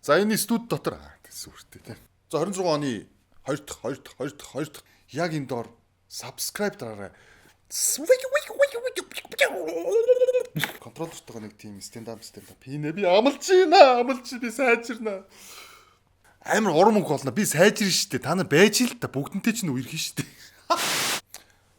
За энэ студ дотор сүртэй тийм. За 26 оны 2 дахь яг энэ доор subscribe дараарай. Контроллертойгоо нэг тийм stand up. Би амлж би сайжирна. Амар урам мөнгө болно. Би сайжирна штэ. Та нар байж л та бүгдэнтэй ч нүрэх штэ.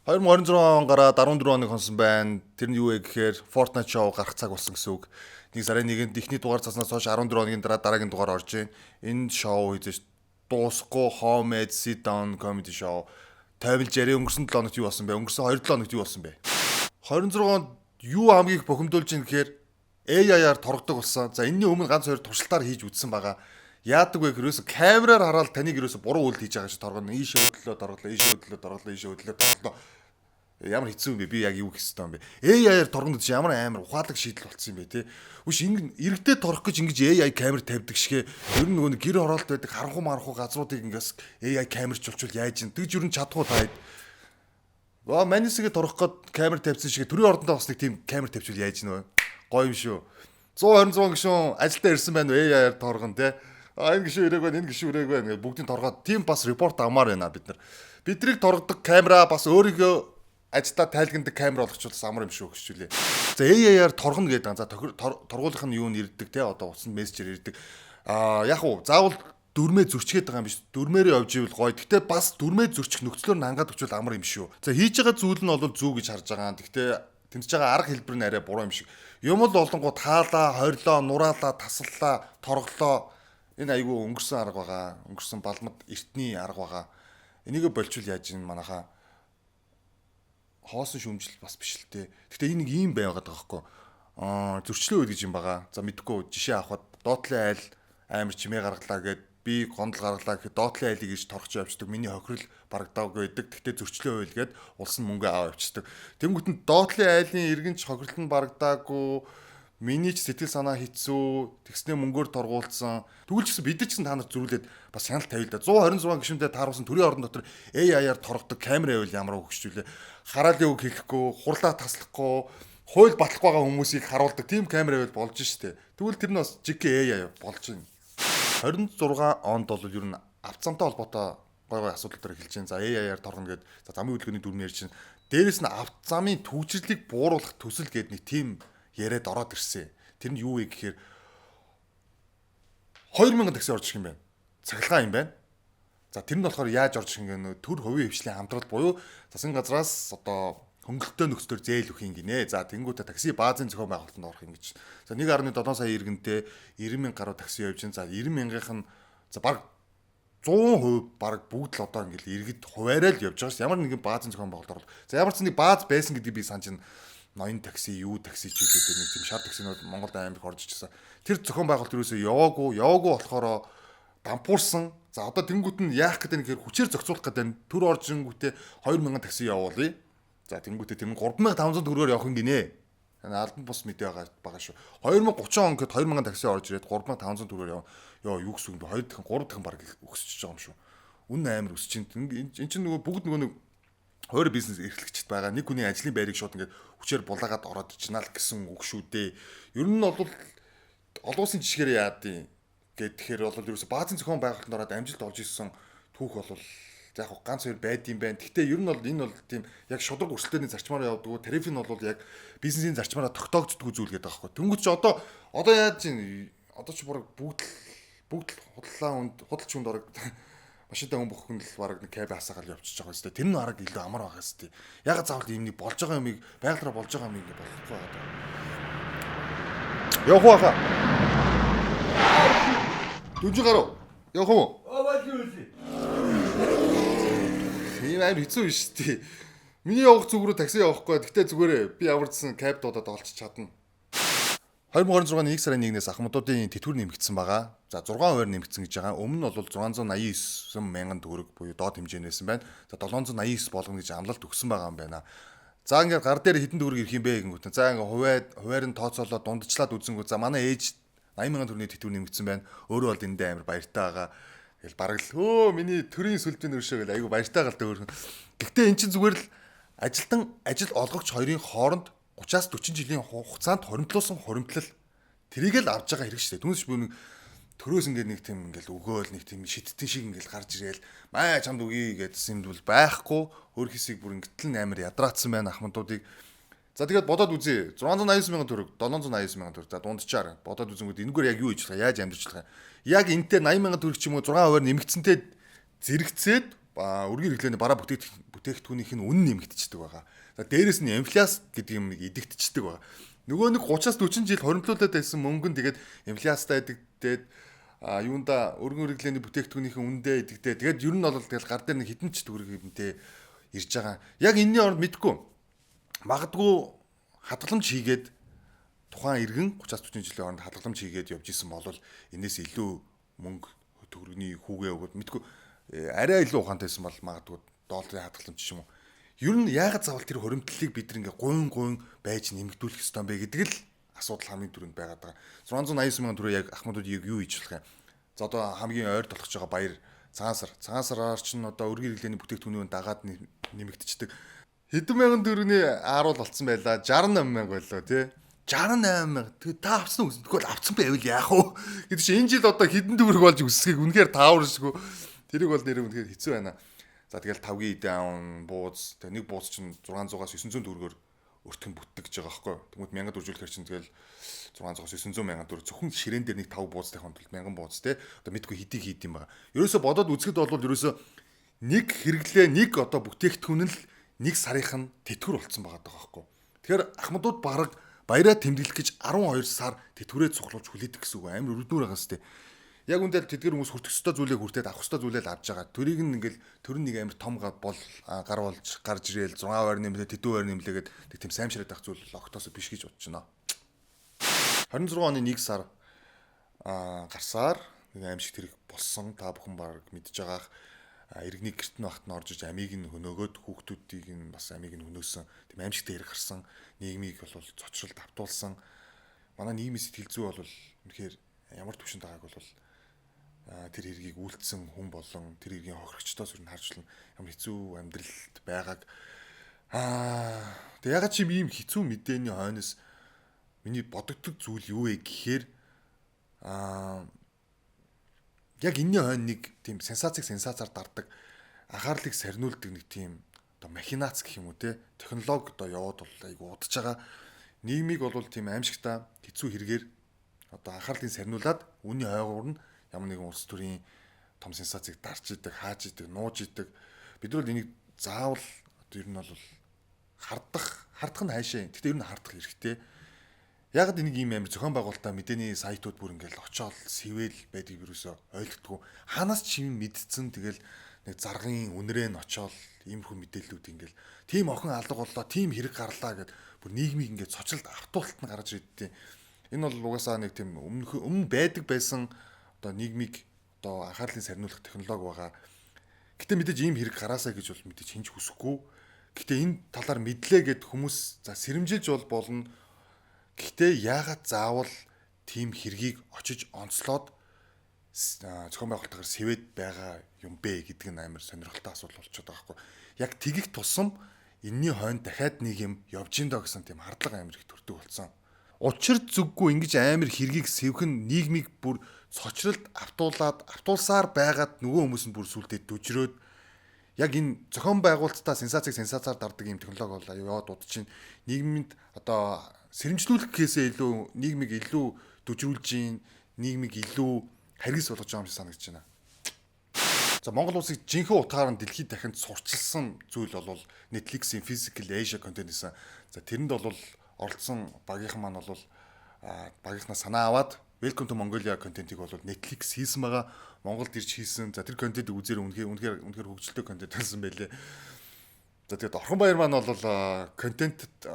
2026 он гараад 14 оныг хонсон байна. Тэр нь юу вэ гэхээр Fortnite show гарах цаг болсон гэсэн үг. Нэг сарын нэгэнд ихний дугаар цаснаас хойш 14 оногийн дараа дараагийн дугаар орж ийн. Энэ шоу хийж дуусахгүй homemade sit down comedy show. Тавил жари өнгөрсөн 7 хоногт юу болсон бэ? Өнгөрсөн 2-7 хоногт юу болсон бэ? 26 онд юу хамгийн их бохимдуулж ийн гэхээр AI-аар торгодог болсон. За энэний өмнө ганц хоёр туршилтаар хийж үзсэн байгаа. Яадаг вэ гэхэрээс камераар хараад таныг ерөөсө буруу үйл хийж байгаа шиг торгоно. Ийшээ өдлөө. Ямар хэцүү юм бэ? Би яг юу хийх ёстой юм бэ? AI-аар торгоно гэж ямар амар ухаалаг шийдэл болсон юм бэ те? Үгүй иргэдэд торох гэж ингэж AI камер тавьдаг шигэ. Ер нь нөгөө гэр хороолт байдаг харанхуу газруудыг ингээс AI камерчулчул яаж юм? Тэгж ер нь чадахгүй таад. Манисгээ торох гээд камер тавьсан шигэ төрийн ордондоо бас нэг тийм камер тавьчул яаж нөө? Гоё юм шүү. 126 гишүүн ажилдаа ирсэн байна уу? AI-аар торгоно те? Энэ гişүү ирээг байна, энэ гişүү ирээг байна. Бүгдийг торгоод тийм бас репорт авмаар байна бид нар. Бидрийг торгодог камера бас өөрийгөө ажлаа тайлгнадаг камер болгочихвол амар юм шүү гэжүүлээ. За AI-аар торгоно гэдэг. За торгуулах нь юу нэрдэг те одоо утсанд мессежээр ирдэг. Яг уу заавал дүрмээ зөрчгээд байгаа юм биш. Дүрмээрээ явж ивэл гоё. Гэхдээ бас дүрмээ зөрчих нөхцлөөр нь хангаад өчвөл амар юм шүү. За хийж байгаа зүйл нь бол зүг гэж харж байгаа. Гэхдээ тэмцэж байгаа арга хэлбэр нь арай буруу юм шиг. Юм л олонгууд хаалаа, хорилоо, нураалаа, таслалаа, торглоо. Энэ айгүй өнгөрсөн арга байгаа. Өнгөрсөн балмад эртний арга байгаа. Энийг болчвол яаж юм манайхаа хоосон шүмжил бас биш л те. Гэхдээ энэ нэг юм байгаад байгаа хгүй. Зөрчлөө үйл гэж юм байгаа. За мэдгүй жишээ авахад доотлын айл амар чимээ гаргалаа гэд би гондол гаргалаа гэхэд доотлын айлыг иж торгож явчихдаг. Миний хохирол барагдааг байдаг. Гэхдээ зөрчлөө үйл гэд улс нь мөнгө аваа явчихдаг. Тэнгүүт нь доотлын айлын иргэнч хохирол нь барагдаагүй. Миний ч сэтгэл санаа хэцүү, тэгснээ мөнгөөр торгуулсан. Тэгвэл ч гэсэн бид нар ч гэсэн та нарт зөрүүлээд бас хяналт тавил да. 126 гишүүнтэй тааруулсан төрийн орон дотор AI-аар торгодог камер байвал ямар хөгжүүлээ. Хараалын үг хэлэхгүй, хурлаа таслахгүй, хууль батлах байгаа хүмүүсийг харуулдаг тийм камер байвал болж штэ. Тэгвэл тэр нь бас жиггээ AI болж байна. 26 онд бол ер нь авцамтай холбоотой гой асуудал төр эхэлж байна. За AI-аар торгоно гэд за замын хөдөлгөөний дүрмээр ярьж байна. Дээрээс нь авцамын түвжирлийг бууруулах төсөл гээд нэг тийм яриад ороод ирсэн. Тэр нь юу вэ гэхээр 2000 такси орж ирэх юм байна. Цахилгаан юм байна. За тэр нь болохоор яаж орж ирэх юм бэ? Төр хувийн хвшлийн хамтрал буюу засгийн газраас одоо хөнгөлөлтөө нөхцөлөөр зээл өгөх юм гинэ. За тэнгуүтэ такси баазын зохион байгуулалтанд орох юм гэж. За 1.7 сая иргэнтэй 90,000 гаруй такси явж байна. За 90,000-ын за баг 100% баг бүгд л одоо ингээл иргэд хуваарай л явж байгаа ш. Ямар нэгэн баазын зохион байгуулалт орвол. За ямар ч нэг бааз байсан гэдгийг би санаж байна. Ноён такси, юу такси ч үлээдэг нэг тийм шар таксинууд Монголд амар их орж ичсэн. Тэр зохион байгуулалт юусоо яваагүй болохоор дампуурсан. За одоо тэнгуут нь яах гэдэг нь хүчээр зохицуулах гэдэг төр орж ирэнгүүтээ 2000 такси явуулъя. За тэнгуүтээ тэр нь 3500 төгрөгөөр явах юм гинэ. Албан бус мэдээ байгаа шүү. 2030 он гэхэд 2000 такси орж ирээд 3500 төгрөгөөр яа юу гэсэн юм бэ? 2 дахин 3 дахин баг өсөж байгаа юм шүү. Үнэн амар өсөж чинь. Энд чинь нөгөө бүгд нөгөө хоёр бизнес эрхлэгчд байгаа. Нэг хүний ажлын байрыг шууд ингээд хүчээр булаагаад ороод ичнаа л гэсэн үг шүү дээ. Ер нь бол олон улсын жишгээр яад юм гэхээр бол ерөөсө баазын зохион байгуулалтанд ороод амжилт олж ирсэн түүх бол яг ганц хоёр байд юм байна. Гэхдээ ер нь бол энэ бол тийм яг шудраг өрсөлдөөний зарчмаар явдаг. Тариф нь бол яг бизнесийн зарчмаараа тогтоогддог зүйл гэдэг байгаа байхгүй. Тэнгүүт чи одоо яаж юм? Одоо чи бүгд худалч хүнд орог машинтай хүн бүхэн л бараг нэг кабе хасаагаал явчихж байгаа юм. Тэр нь арга илүү амар байгаа юм. Яг заавал юм нэг болж байгаа юмыг байгалаараа болж байгаа юм ингэ болохгүй байгаа. Явах уу хаа? Дүнжи гарав. Явах уу? Тийм амар хэцүү биш тий. Миний явах зүг рүү такси явахгүй. Гэхдээ зүгээрээ би яварчсан каб дуудаад олчих чадна. 2026-ны 1 сарын 1-ээс ахмадуудын тэтгэвэр нэмэгдсэн байгаа. За 6% нэмэгдсэн гэж байгаа. Өмнө нь бол 689 мянган төгрөг буюу доод хэмжээнээс байна. За 789 болгоно гэж амлалт өгсөн байгаа юм байна. За ингээд гар дээр хэдэн төгрөг ирэх юм бэ гэнгүүт. За ингээд хуваар нь тооцоолоод дундчлаад үзэнгүүт. За манай ээж 80 мянган төгрөгийн тэтгэвэр нэмэгдсэн байна. Өөрөө бол эндээ амар баяртай байгаа. Тэгэл бараг л миний төрийн сүлжээний өршөө гэл айгу баяртай гал дөөрхөн. Гэхдээ эн чинь зүгээр л ажил олгогч хоёрын хооронд 30-40 жилийн хугацаанд хоримтлуулсан хоримтлал тэрийг л авж байгаа хэрэг шүү дээ. Түүнээс би нэг төрөөс ингээд нэг тийм ингээл өгөөл нэг тийм шидтэн шиг ингээл гарч ирээл маа чамд үгүй гэдсэн юм бол байхгүй өөр хэсийг бүр ингээд л амар ядраацсан байна ахмадуудыг. За тэгээд бодоод үзье. 689 мянган төгрөг, 789 мянган төгрөг. За дунджаар бодоод үзэнгүүт энэгээр яг юу хийж байгаа, яаж амжиж байгаа. Яг энэтэй 80 мянган төгрөг ч юм уу 6% нэмэгдсэнтэй зэрэгцээд үргийн хэрэглээний бараа бүтээгдэхүүнийх нь үнэ нэмэгдчихдэг байгаа. За дээрэс нь инфляц гэдэг юм идэгдчихдэг байгаа. Нөгөө нэг 30-аас 40 жил хоримтлуулаад байсан мөнгө нь тэгээд инфляцтай идэгдээд юунда өргөн хэрэглээний бүтээгдэхүүнийхэн үндэ идэгдээ. Тэгээд ер нь бол тэгэл гар дээр нэг хідэн ч төгрөг юмтэй ирж байгаа. Яг энэний оронд мэдгүй. Магадгүй хадгаламж хийгээд тухайн иргэн 30-аас 40 жилийн оронд хадгаламж хийгээд явж исэн бол энэс илүү мөнгө төгрөгийн хүүгээ өгөөд мэдгүй арай илүү ухаантайсан бол магадгүй долларын хадгаламж ч юм уу. Ер нь яагаад заавал тэр хоримтлалыг бид нэг гуйн байж нэмэгдүүлэх ёстой юм бэ гэдэг л асуудал хамгийн түрүүнд байгаад байгаа. 689 мянган төгрөг яг ахмадуудыг юу хийж болох юм? За одоо хамгийн ойр толгож байгаа баяр цагаан сараар ч н одоо өргөн хэрэглээний бүтээгдэхүүний дагаад нэмэгдчихдэг. Хэдэн мянган төгрөгийн ааруул болцсон байлаа. 68 мянга байлаа тий. 68 мянга. Тэгээ та авсан үгүй. Тэгвэл авсан байвал яах вэ? Гэвч энэ жил одоо хэдэн төгрөг болж өссгийг үнэхээр тааваршгүй. Тэрийг бол нэр үнэхээр хэцүү байна. За тэгэл 5-гийн даун бууз. Тэгээ нэг бууз чинь 600-аас 900 төгрөгөөр өртгөн бүтгэж байгаа байхгүй. Тэгмэд 1000 дөржүүлэхээр чинь тэгэл 600-аас 900 мянган төгрөг зөвхөн ширээн дээр нэг 5 буузтай хонтол 1000 бууз те. Одоо мэдгүй хэдий хийд юм байгаа. Ерөөсө бодоод үзэхэд бол ерөөсө нэг хэрэглээ нэг одоо бүтээгдэхүүн л нэг сарынх нь тэтгэвэр болцсон байгаа байхгүй. Тэгэхээр ахмадууд бараг баяраа тэмдэглэх гэж 12 сар тэтгэврээ цуглуулж хүлээдэг гэсэн үг амар өрднөр байгаа сте. Яг үндэл тэдгэр хүмүүс хүртэх ёстой зүйлээ хүртээд авах ёстой зүйлээ л авч байгаа. Төрийг нь ингээл төр нэг амар том бол гар болж гарч ирээл 6% нэмлээ, 70% нэмлээгээд тэг тийм саймшраад авах зүйл огтоос биш гэж бодож байна. 26 оны 1 сар гарсаар нэг аим шиг тэрэг болсон. Та бүхэн баг мэдж байгаах иргэний гэрт нь багт нь орж иж амийг нь хөнөөгөөд хүүхдүүдийг нь бас амийг нь хөнөөсөн. Тийм аим шиг тэрэг гарсан. Нийгмийг бол цочролд автуулсан. Манай нийгмийн сэтгэл зүй бол үнэхээр ямар төвшөнд байгааг бол тэр хэргийг үйлдэлсэн хүн болон тэр хэргийн хохирогчдоос юу харж байна ямар хэцүү амьдралд байгааг тэг ягаад чи ийм хэцүү мэдээний хойноос миний бодогддог зүйл юу вэ гэхээр яг энэний хойно нэг тийм сенсацаар дарддаг анхаарлыг сарниулдаг нэг тийм одоо махинац гэх юм уу те технологи одоо яваад бол айгу удаж байгаа нийгмийг бол тийм аимшигтай хэцүү хэрэгээр одоо анхаарлыг сарниулаад үүний хойгуур нь ямар нэгэн улс төрийн том сенсацыг дарж идэг, хааж идэг, нууж идэг. Бид бол энийг заавал одоо ер нь бол хардах нь хайшаа. Гэхдээ ер нь хардах хэрэгтэй. Яг энийг ийм амар зохион байгуулалтаа мэдээний сайтууд бүр ингээл очоод сэвэл байдгийг юусоо ойлгохгүй. Хаанаас ч юм мэдсэн тэгэл нэг заргын үнэрээ нь очоод иймэрхүү мэдээллүүд ингээл тийм охин алга боллоо, тийм хэрэг гарлаа гэд бүр нийгмийг ингээд цочролд автуулалт нь гарч ирдээ. Энэ бол угаасаа нэг тийм өмнө байдаг байсан одоо нийгмийг одоо анхаарлын сарниулах технологи байгаа. Гэтэ мэдээж ийм хэрэг гараасаа гэж бол мэдээж хинж хүсэхгүй. Гэтэ энэ талаар мэдлээ гэд хүмүүс за сэрэмжилж бол болно. Гэхдээ яагаад заавал тийм хэргийг очиж онцлоод зохион байгуулалтаар сэвэд байгаа юм бэ гэдэг нь амар сонирхолтой асуудал болчиход байгаа хгүй. Яг тэгих тусам энэний хойно дахиад нэг юм явж ин доо гэсэн тийм хардлага амар их төрдөг болсон. Учир зүггүй ингэж амар хэргийг сэвхэн нийгмийг бүр цочролд автуулсаар байгаад нөгөө хүмүүс нь бүр сүлдээ дүжрөөд яг энэ зохион байгуулалтаа сенсацаар дарддаг юм технологи бол яваад удаж чинь нийгминд одоо сэрэмжлүүлэх гэхээсээ илүү нийгмийг илүү дүжрүүлж гин нийгмийг илүү харгис болгож байгаа юм шиг санагдаж байна. За Монгол улсыг жинхэнэ утгаараа дэлхийд дахинд сурчилсан зүйл бол Netflix-ийн Physical Asia content гэсэн. За тэрэнд бол оролцсон багийнхан маань бол багийнхнаа санаа аваад Welcome to Mongolia контентийг бол Netflix хийсэн байгаа. Монголд ирж хийсэн. За тэр контентийг үзээр үнэхээр хөгжилтэй контент байсан байлээ. За тэгээд Орхон баяр маань бол контентэд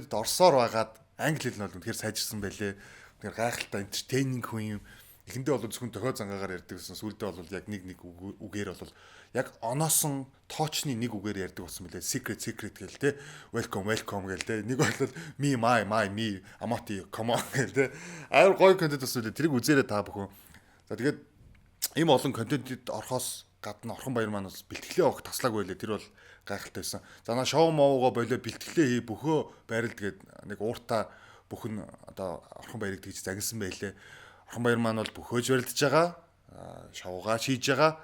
орсоор байгаад англи хэл нь бол үнэхээр сайжирсан байлээ. Үнэхээр гайхалтай entertaining хүн юм. Эхэндээ бол зөвхөн тохио зангаагаар ярьдаг гэсэн. Сүүлдээ бол яг нэг үгээр бол яг оноосон тоочны нэг үгээр ярьдаг болсон мөлий. Secret гээл те. Welcome гээл те. Нэг бол me me amati come on гээл те. Аяар гоё контент болсон мөлий. Тэрийг үзээрэй та бүхэн. За тэгээд ийм олон контентэд орохоос гадна Орхон баяр маань бас бэлтгэлээ авах таслааг байлээ. Тэр бол гайхалтай байсан. За наа шоу моогоо болоо бэлтгэлээ хий бөхөө байрал тэгээд нэг ууртаа бүхэн одоо Орхон баярыг тэгж загинсан байлээ. Орхон баяр маань бол бөхөөж барилдаж байгаа. Шавуугаа шийдж байгаа.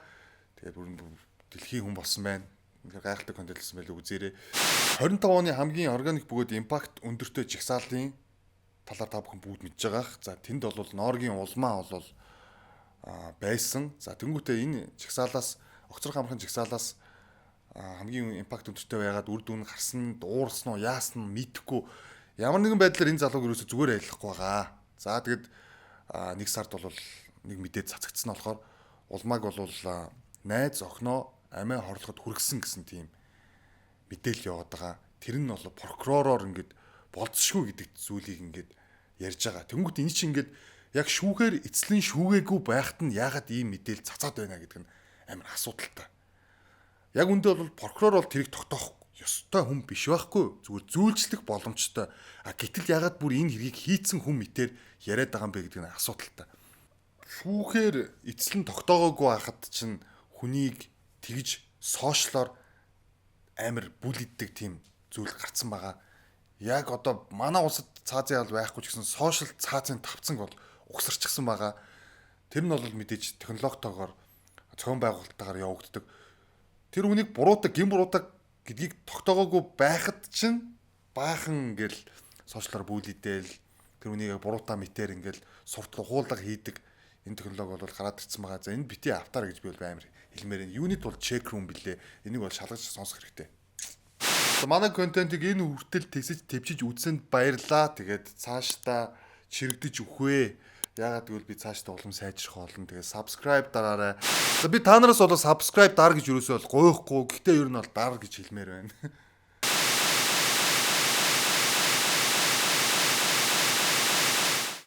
Тэгээд бүр дэлхийн хүн болсон байна. Ингээ гайхалтай контент хэлсэн байлгүй үзээрэй. 25 оны хамгийн органик бөгөөд импакт өндөртэй жигсаалтын талаар та бүхэн бүгд мэдж байгаах. За тэнд бол Норгийн улмаа бол байсан. За тэнгуүтээ энэ жигсаалаас огцрох амархан жигсаалаас хамгийн импакт өндөртэй байгаад үр дүн гарсан, дуурсан уу, яасан нь мэдэхгүй. Ямар нэгэн байдлаар энэ залууг юусоо зүгээр айлахгүй байгаа. За тэгэд нэг сард бол нэг мэдээд цацагдсан болохоор улмааг бол найз охиноо амиа хорлоход хүргэсэн гэсэн тийм мэдээлэл яваад байгаа. Тэр нь бол прокуророор ингээд болцсошгүй гэдэг зүйлийг ингээд ярьж байгаа. Тэнгүүт энэ чинь ингээд яг шүүхээр эцлэн шүүгээгүй байхад нь яагаад ийм мэдээлэл цацаад байна гэдэг нь амар асуудалтай. Яг үндэ бол прокурор бол тэрийг тогтоох ёстой хүн биш байхгүй. Зүгээр зүүлжлэх боломжтой. Гэтэл яагаад бүр энэ хэргийг хийцэн хүн мэтэр яриад байгаа юм бэ гэдэг нь асуудалтай. Шүүхээр эцлэн тогтоогоогүй байхад чинь хүнийг тэгж сошиалор амар бүлиддэг тийм зүйл гарцсан байгаа. Яг одоо манай улсад цаазын ял байхгүй ч гэсэн сошиал цаазын тавцанг бол угсарчихсан байгаа. Тэр нь бол мэдээж технологитойгоор зохион байгуулалттайгаар явагддаг. Тэр хүнийг буруудаг, гин буруудаг гэдгийг тогтоогоогүй байхад чинь баахан ингээл сошиалор бүлидэл тэр хүнийг буруутаа мэтэр ингээл суртал ухуулга хийдэг энэ технологи бол гараад ирсэн байгаа. За энэ бити автаар гэж би бол амар хэлмээр энэ юнит бол чек рум билээ. Энийг бол шалгаж сонсох хэрэгтэй. Манай контентыг энэ хүртэл тэгсэж твчиж үзсэнд баярлаа. Тэгээд цаашдаа чирэгдэж өгвээ. Яагаад гэвэл би цаашдаа улам сайжрах болно. Тэгээд subscribe дараарай. За би та нараас бол subscribe дар гэж юусоо бол гойхгүй. Гэхдээ ер нь бол дар гэж хэлмээр байна.